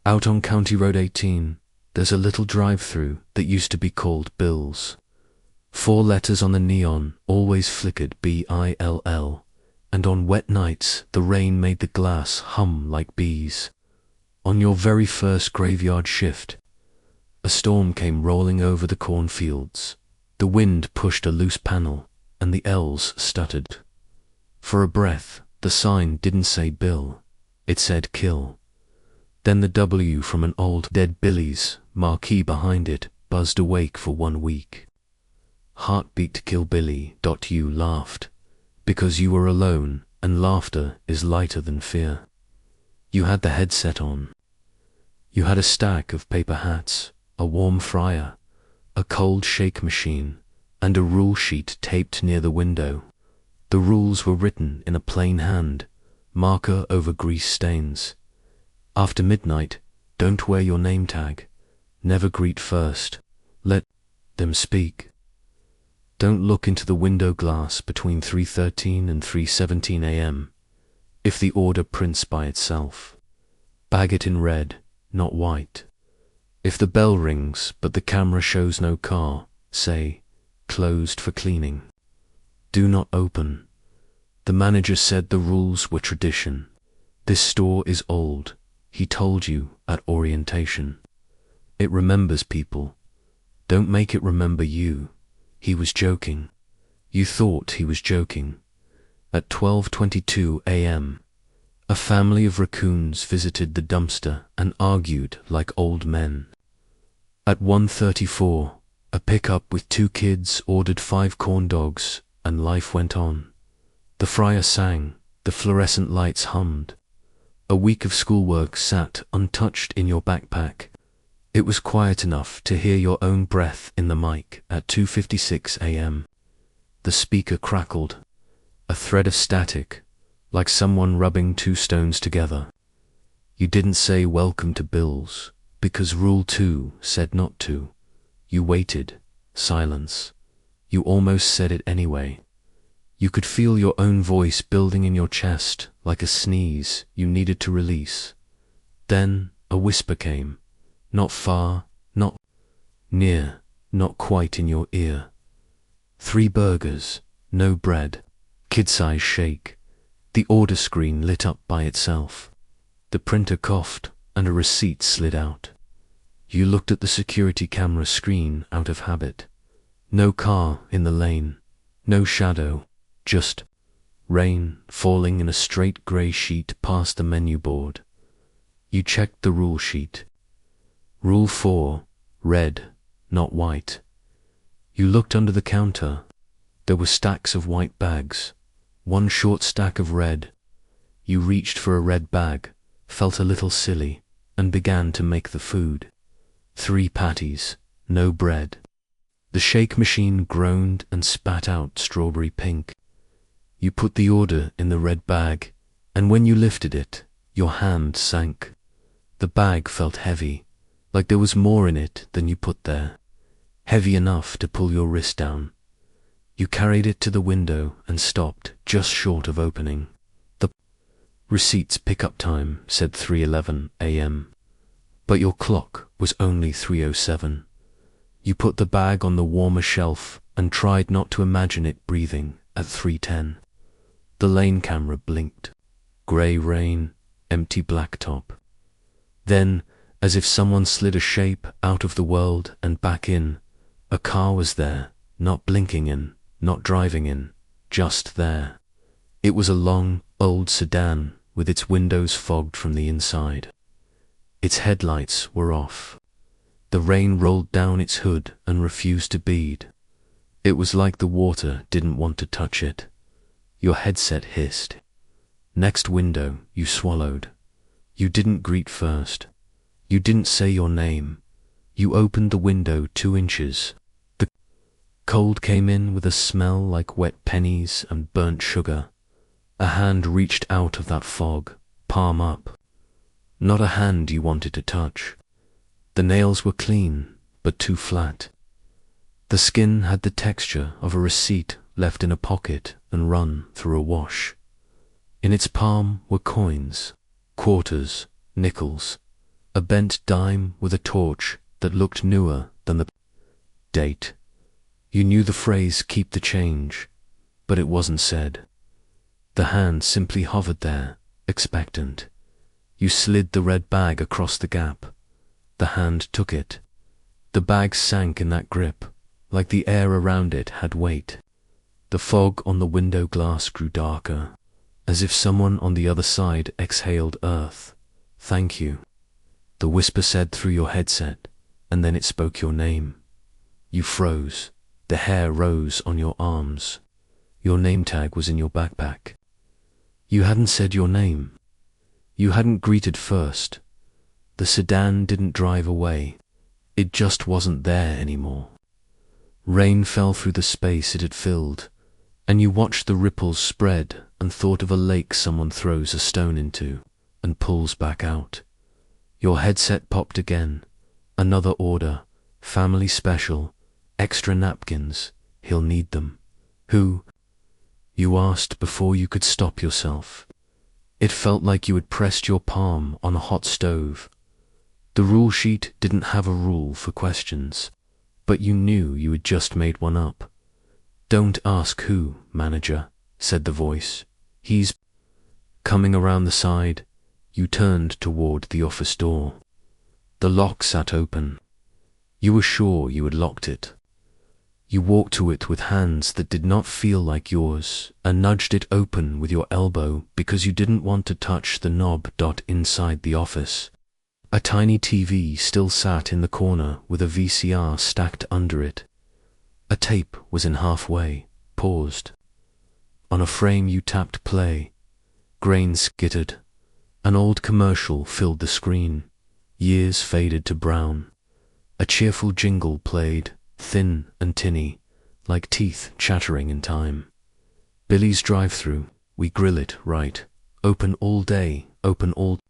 Out on County Road 18, there's a little drive-thru that used to be called Bill's. 4 letters on the neon always flickered BILL, and on wet nights the rain made the glass hum like bees. On your very first graveyard shift, a storm came rolling over the cornfields. The wind pushed a loose panel, and the L's stuttered. For a breath, the sign didn't say Bill, it said Kill. Then the W from an old Dead Billy's marquee behind it buzzed awake for 1 week. Heartbeat Killbilly. You laughed, because you were alone, and laughter is lighter than fear. You had the headset on. You had a stack of paper hats, a warm fryer, a cold shake machine, and a rule sheet taped near the window. The rules were written in a plain hand, marker over grease stains. After midnight, don't wear your name tag. Never greet first. Let them speak. Don't look into the window glass between 3:13 and 3:17 a.m. if the order prints by itself. Bag it in red, not white. If the bell rings but the camera shows no car, say, closed for cleaning. Do not open. The manager said the rules were tradition. This store is old, he told you at orientation. It remembers people. Don't make it remember you. He was joking. You thought he was joking. At 12:22 a.m., a family of raccoons visited the dumpster and argued like old men. At 1:34, a pickup with 2 kids ordered 5 corn dogs, and life went on. The fryer sang, the fluorescent lights hummed. A week of schoolwork sat untouched in your backpack. It was quiet enough to hear your own breath in the mic at 2:56 a.m. The speaker crackled, a thread of static, like someone rubbing 2 stones together. You didn't say welcome to Bill's, because Rule 2 said not to. You waited. Silence. You almost said it anyway. You could feel your own voice building in your chest like a sneeze you needed to release. Then a whisper came, not far, not near, not quite in your ear. 3 burgers, no bread, kid-size shake. The order screen lit up by itself. The printer coughed and a receipt slid out. You looked at the security camera screen out of habit. No car in the lane, no shadow, just rain falling in a straight grey sheet past the menu board. You checked the rule sheet. Rule 4, red, not white. You looked under the counter. There were stacks of white bags, 1 short stack of red. You reached for a red bag, felt a little silly, and began to make the food. 3 patties, no bread. The shake machine groaned and spat out strawberry pink. You put the order in the red bag, and when you lifted it, your hand sank. The bag felt heavy, like there was more in it than you put there. Heavy enough to pull your wrist down. You carried it to the window and stopped just short of opening. The receipt's pickup time said 3:11 a.m., but your clock was only 3:07. You put the bag on the warmer shelf and tried not to imagine it breathing at 3:10. The lane camera blinked. Grey rain, empty blacktop. Then, as if someone slid a shape out of the world and back in, a car was there, not blinking in, not driving in, just there. It was a long, old sedan with its windows fogged from the inside. Its headlights were off. The rain rolled down its hood and refused to bead. It was like the water didn't want to touch it. Your headset hissed. Next window, you swallowed. You didn't greet first. You didn't say your name. You opened the window 2 inches. The cold came in with a smell like wet pennies and burnt sugar. A hand reached out of that fog, palm up. Not a hand you wanted to touch. The nails were clean, but too flat. The skin had the texture of a receipt left in a pocket and run through a wash. In its palm were coins, quarters, nickels, A bent dime with a torch that looked newer than the date. You knew the phrase, "keep the change," but it wasn't said. The hand simply hovered there, expectant. You slid the red bag across the gap. The hand took it. The bag sank in that grip, like the air around it had weight. The fog on the window glass grew darker, as if someone on the other side exhaled earth. "Thank you," the whisper said through your headset, and then it spoke your name. You froze. The hair rose on your arms. Your name tag was in your backpack. You hadn't said your name. You hadn't greeted first. The sedan didn't drive away. It just wasn't there anymore. Rain fell through the space it had filled, and you watched the ripples spread and thought of a lake someone throws a stone into and pulls back out. Your headset popped again. Another order, family special, extra napkins, he'll need them. Who? You asked before you could stop yourself. It felt like you had pressed your palm on a hot stove. The rule sheet didn't have a rule for questions, but you knew you had just made one up. "Don't ask who, manager," said the voice. "He's coming around the side." You turned toward the office door. The lock sat open. You were sure you had locked it. You walked to it with hands that did not feel like yours and nudged it open with your elbow because you didn't want to touch the knob. Inside the office, a tiny TV still sat in the corner with a VCR stacked under it. A tape was in halfway, paused. On a frame you tapped play. Grain skittered. An old commercial filled the screen. Years faded to brown. A cheerful jingle played, thin and tinny, like teeth chattering in time. "Billy's Drive-Thru, we grill it right. Open all day, open all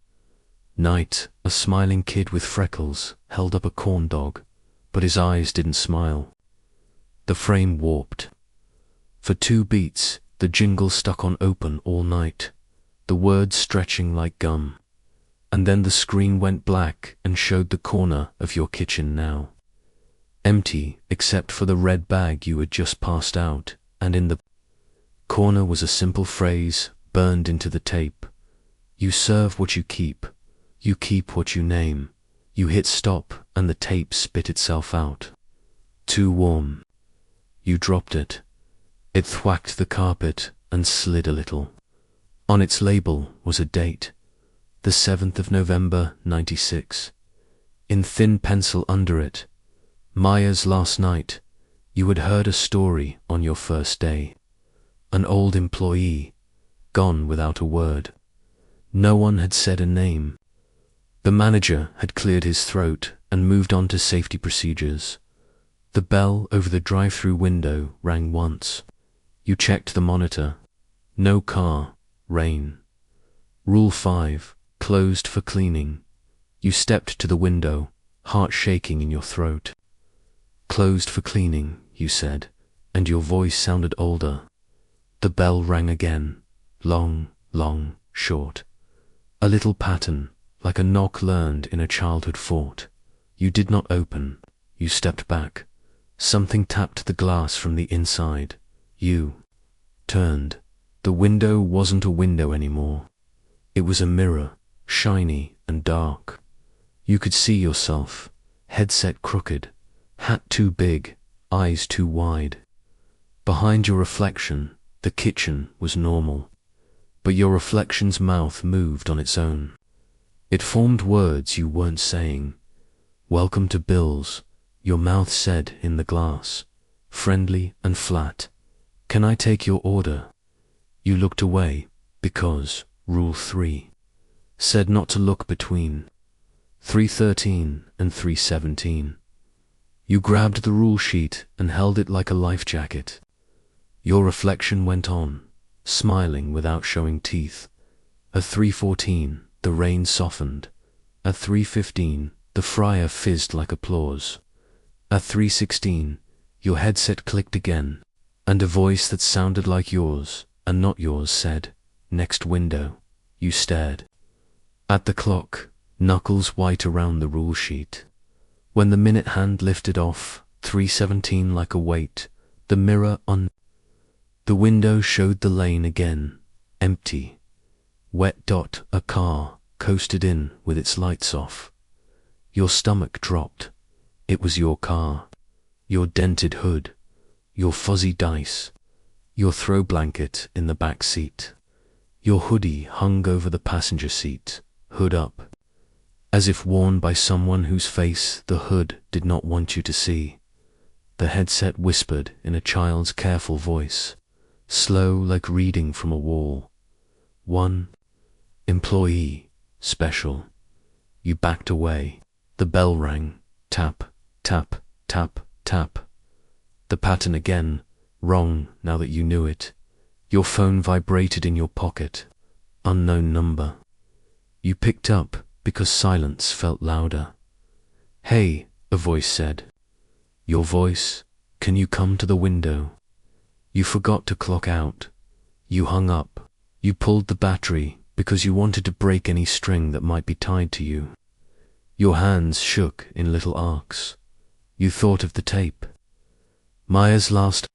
night." A smiling kid with freckles held up a corn dog, but his eyes didn't smile. The frame warped. For 2 beats, the jingle stuck on open all night, the words stretching like gum. And then the screen went black and showed the corner of your kitchen now. Empty except for the red bag you had just passed out, and in the corner was a simple phrase burned into the tape. "You serve what you keep. You keep what you name." You hit stop and the tape spit itself out. Too warm. You dropped it. It thwacked the carpet and slid a little. On its label was a date, the 7th of November, 96. In thin pencil under it, "Maya's last night. You had heard a story on your first day. An old employee, gone without a word. No one had said a name." The manager had cleared his throat and moved on to safety procedures. The bell over the drive-thru window rang once. You checked the monitor. No car. Rain. Rule 5, closed for cleaning. You stepped to the window, heart shaking in your throat. "Closed for cleaning," you said, and your voice sounded older. The bell rang again, long, short. A little pattern, like a knock learned in a childhood fort. You did not open. You stepped back. Something tapped the glass from the inside. You turned. The window wasn't a window anymore. It was a mirror, shiny and dark. You could see yourself, headset crooked, hat too big, eyes too wide. Behind your reflection, the kitchen was normal, but your reflection's mouth moved on its own. It formed words you weren't saying. "Welcome to Bill's," your mouth said in the glass, friendly and flat. "Can I take your order?" You looked away because Rule 3 said not to look between 3:13 and 3:17. You grabbed the rule sheet and held it like a life jacket. Your reflection went on, smiling without showing teeth. At 3:14, the rain softened. At 3:15, the fryer fizzed like applause. At 3:16, your headset clicked again, and a voice that sounded like yours and not yours said, "Next window." You stared at the clock. knuckles white around the rule sheet. When the minute hand lifted off, 3:17 like a weight, the mirror on the window showed the lane again, empty. Wet. A car coasted in with its lights off. Your stomach dropped. It was your car. Your dented hood. Your fuzzy dice. Your throw blanket in the back seat. Your hoodie hung over the passenger seat, hood up, as if worn by someone whose face the hood did not want you to see. The headset whispered in a child's careful voice, slow like reading from a wall. 1. Employee. Special. You backed away. The bell rang. Tap, tap, tap, tap. The pattern again, wrong now that you knew it. Your phone vibrated in your pocket. Unknown number. You picked up because silence felt louder. Hey, a voice said. Your voice, can you come to the window? You forgot to clock out. You hung up. You pulled the battery because you wanted to break any string that might be tied to you. Your hands shook in little arcs. You thought of the tape. Maya's last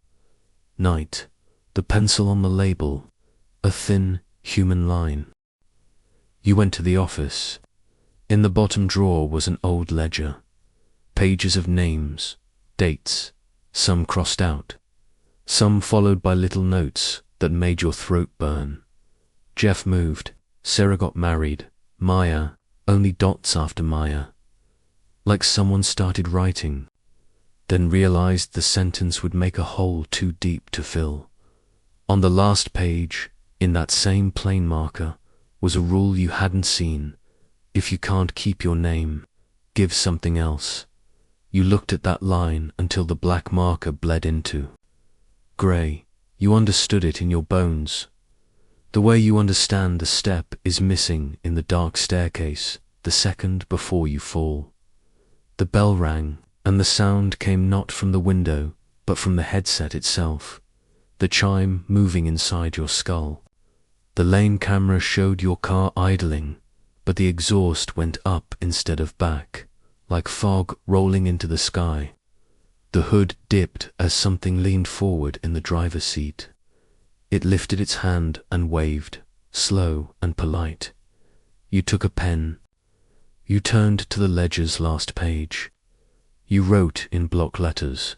night, the pencil on the label, a thin, human line. You went to the office. In the bottom drawer was an old ledger. Pages of names, dates, some crossed out, some followed by little notes that made your throat burn. Jeff moved. Sarah got married. Maya, only dots after Maya. Like someone started writing, then realized the sentence would make a hole too deep to fill. On the last page, in that same plain marker, was a rule you hadn't seen. If you can't keep your name, give something else. You looked at that line until the black marker bled into grey. You understood it in your bones. The way you understand the step is missing in the dark staircase, the second before you fall. The bell rang, and the sound came not from the window, but from the headset itself, the chime moving inside your skull. The lane camera showed your car idling, but the exhaust went up instead of back, like fog rolling into the sky. The hood dipped as something leaned forward in the driver's seat. It lifted its hand and waved, slow and polite. You took a pen. You turned to the ledger's last page. You wrote in block letters,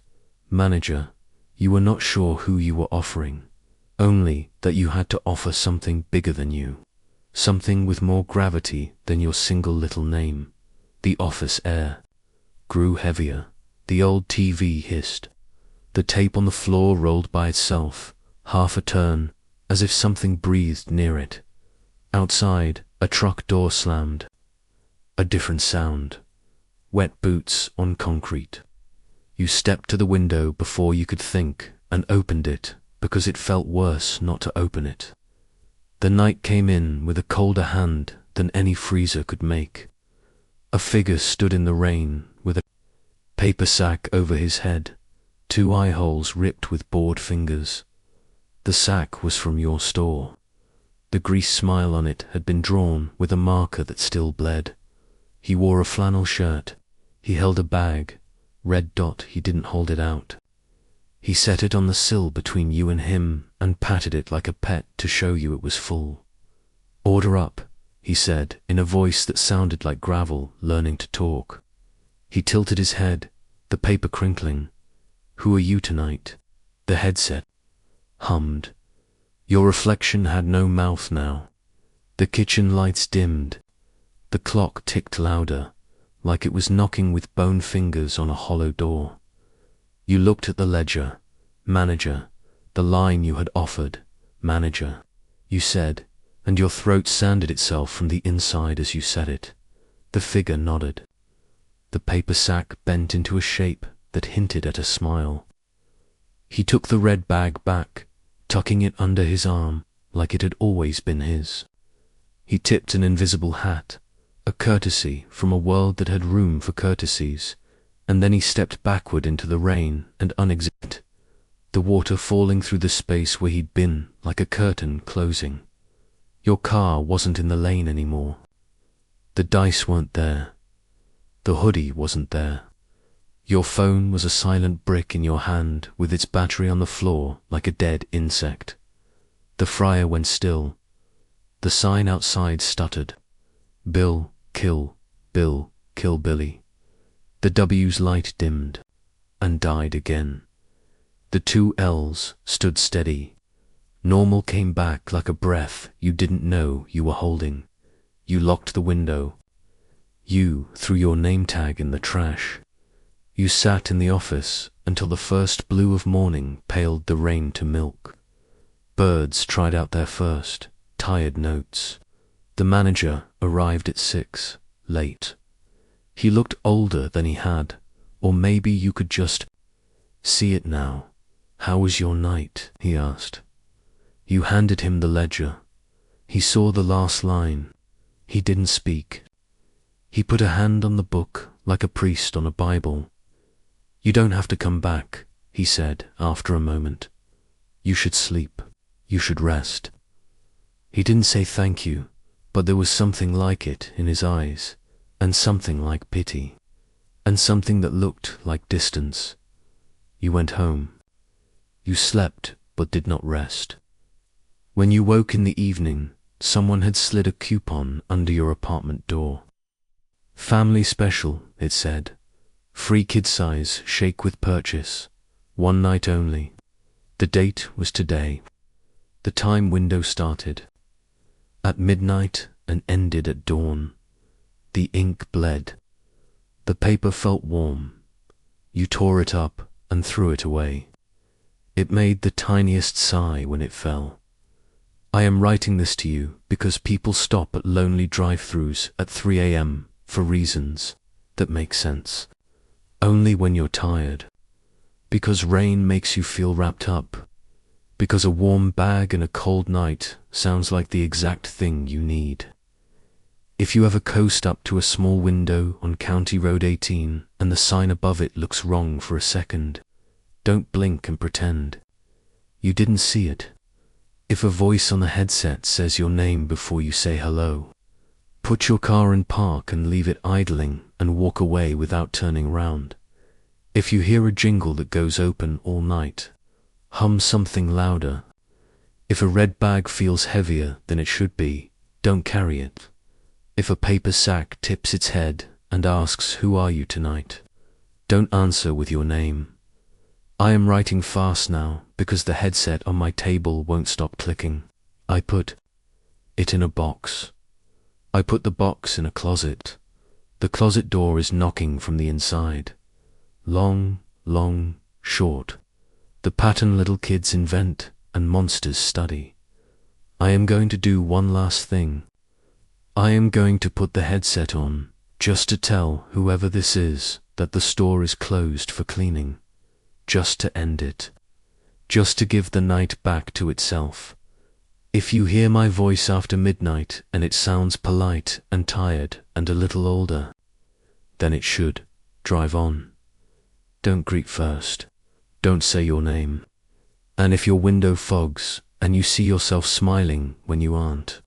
Manager. You were not sure who you were offering, only that you had to offer something bigger than you, something with more gravity than your single little name. The office air grew heavier. The old TV hissed. The tape on the floor rolled by itself, half a turn, as if something breathed near it. Outside, a truck door slammed. A different sound. Wet boots on concrete. You stepped to the window before you could think and opened it because it felt worse not to open it. The night came in with a colder hand than any freezer could make. A figure stood in the rain with a paper sack over his head, 2 eye holes ripped with bored fingers. The sack was from your store. The grease smile on it had been drawn with a marker that still bled. He wore a flannel shirt. He held a bag. Red dot, he didn't hold it out. He set it on the sill between you and him and patted it like a pet to show you it was full. Order up, he said in a voice that sounded like gravel learning to talk. He tilted his head, the paper crinkling. Who are you tonight? The headset hummed. Your reflection had no mouth now. The kitchen lights dimmed. The clock ticked louder, like it was knocking with bone fingers on a hollow door. You looked at the ledger. Manager, the line you had offered. Manager, you said, and your throat sanded itself from the inside as you said it. The figure nodded. The paper sack bent into a shape that hinted at a smile. He took the red bag back, tucking it under his arm like it had always been his. He tipped an invisible hat, a courtesy from a world that had room for courtesies, and then he stepped backward into the rain and unexit, the water falling through the space where he'd been like a curtain closing. Your car wasn't in the lane anymore. The dice weren't there. The hoodie wasn't there. Your phone was a silent brick in your hand with its battery on the floor like a dead insect. The fryer went still. The sign outside stuttered. Bill, kill Billy. The W's light dimmed and died again. The two L's stood steady. Normal came back like a breath you didn't know you were holding. You locked the window. You threw your name tag in the trash. You sat in the office until the first blue of morning paled the rain to milk. Birds tried out their first, tired notes. The manager arrived at 6, late. He looked older than he had, or maybe you could just see it now. How was your night? He asked. You handed him the ledger. He saw the last line. He didn't speak. He put a hand on the book like a priest on a Bible. You don't have to come back, he said after a moment. You should sleep. You should rest. He didn't say thank you, but there was something like it in his eyes, and something like pity, and something that looked like distance. You went home. You slept but did not rest. When you woke in the evening, someone had slid a coupon under your apartment door. Family special, it said. Free kid size, shake with purchase. 1 night only. The date was today. The time window started at midnight and ended at dawn. The ink bled. The paper felt warm. You tore it up and threw it away. It made the tiniest sigh when it fell. I am writing this to you because people stop at lonely drive-thrus at 3 a.m. for reasons that make sense. Only when you're tired. Because rain makes you feel wrapped up. Because a warm bag in a cold night sounds like the exact thing you need. If you ever coast up to a small window on County Road 18 and the sign above it looks wrong for a second, don't blink and pretend you didn't see it. If a voice on the headset says your name before you say hello, put your car in park and leave it idling and walk away without turning round. If you hear a jingle that goes open all night, hum something louder. If a red bag feels heavier than it should be, don't carry it. If a paper sack tips its head and asks, "Who are you tonight?" don't answer with your name. I am writing fast now because the headset on my table won't stop clicking. I put it in a box. I put the box in a closet. The closet door is knocking from the inside. Long, long, short. The pattern little kids invent and monsters study. I am going to do one last thing. I am going to put the headset on just to tell whoever this is that the store is closed for cleaning. Just to end it. Just to give the night back to itself. If you hear my voice after midnight and it sounds polite and tired and a little older, then it should drive on. Don't greet first. Don't say your name. And if your window fogs and you see yourself smiling when you aren't,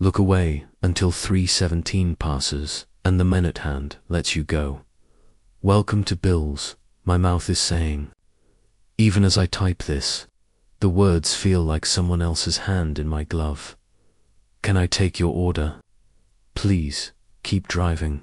look away until 3:17 passes and the minute hand lets you go. Welcome to Bill's, my mouth is saying. Even as I type this, the words feel like someone else's hand in my glove. Can I take your order? Please, keep driving.